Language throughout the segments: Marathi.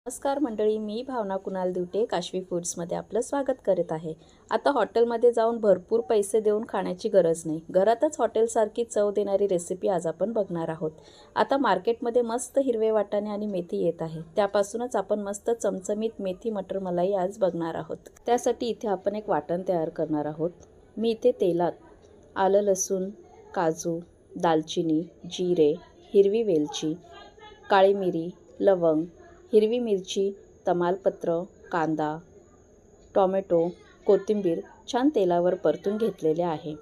नमस्कार मंडळी, मी भावना कुणाल दिवटे काशवी फूड्समध्ये आपलं स्वागत करत आहे। आता हॉटेलमध्ये जाऊन भरपूर पैसे देऊन खाण्याची गरज नाही, घरातच हॉटेलसारखी चव देणारी रेसिपी आज आपण बघणार आहोत। आता मार्केटमध्ये मस्त हिरवे वाटाणे आणि मेथी येत आहे, त्यापासूनच आपण मस्त चमचमीत मेथी मटर मलाई आज बघणार आहोत। त्यासाठी इथे आपण एक वाटण तयार करणार आहोत। मी इथे तेलात आलं, लसूण, काजू, दालचिनी, जिरे, हिरवी वेलची, काळी मिरी, लवंग, हिरवी मिरची, तमालपत्र, कांदा, टोमॅटो, कोथिंबीर छान तेलावर परतून घेतलेले आहे।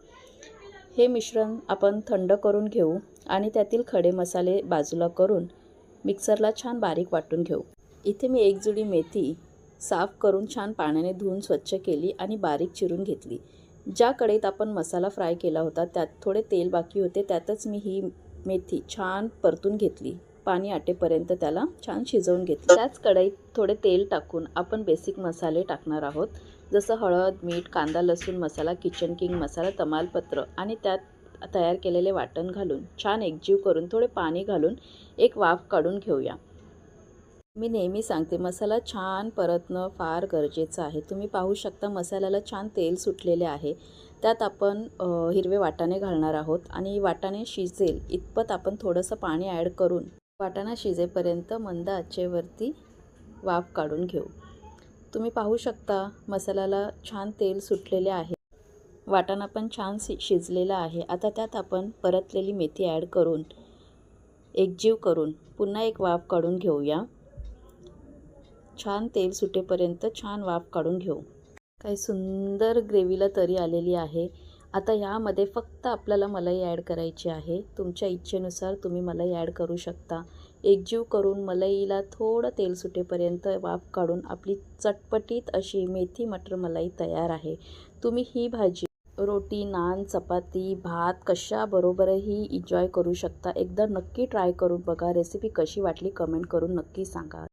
हे मिश्रण आपण थंड करून घेऊ आणि त्यातील खडे मसाले बाजूला करून मिक्सरला छान बारीक वाटून घेऊ। इथे मी एक जुडी मेथी साफ करून छान पाण्याने धुवून स्वच्छ केली आणि बारीक चिरून घेतली। ज्या कढईत आपण मसाला फ्राय केला होता त्यात थोडे तेल बाकी होते, त्यातच मी ही मेथी छान परतून घेतली। पाणी आटेपर्यंत त्याला छान शिजवून घेतले। त्याच कढईत थोडे तेल टाकून आपण बेसिक मसाले टाकणार आहोत, जसं हळद, मीठ, कांदा, लसूण मसाला, किचन किंग मसाला, तमालपत्र आणि त्यात तयार केलेले वाटण घालून छान एकजीव करून थोडे पाणी घालून एक वाफ काढून घेऊया। मी नेहमी सांगते, मसाला छान परतणं फार गरजेचं आहे। तुम्ही पाहू शकता मसाल्याला छान तेल सुटलेले आहे। त्यात आपण हिरवे वाटाणे घालणार आहोत आणि वाटाणे शिजेल इतपत आपण थोडंसं पाणी ॲड करून वाटाणा शिजेपर्यंत मंद आचेवरती वाफ काढून घेऊ। तुम्ही पाहू शकता मसाल्याला छान तेल सुटलेले आहे, वाटाणा पण छान शिजलेला आहे। आता त्यात आपण परतलेली मेथी ॲड करून एकजीव करून पुन्हा एक वाफ काढून घेऊया। छान तेल सुटेपर्यंत छान वाफ काढून घेऊ। काही सुंदर ग्रेव्हीला तरी आलेली आहे। आता यामध्ये फक्त आपल्याला मलाई ॲड करायची आहे। तुमच्या इच्छेनुसार तुम्ही मलाई ॲड करू शकता। एकजीव करून मलाईला थोडं तेल सुटेपर्यंत वाफ काढून आपली चटपटीत अशी मेथी मटर मलाई तयार आहे। तुम्ही ही भाजी रोटी, नान, चपाती, भात कशाबरोबरही एन्जॉय करू शकता। एकदा नक्की ट्राय करून बघा। रेसिपी कशी वाटली कमेंट करून नक्की सांगा।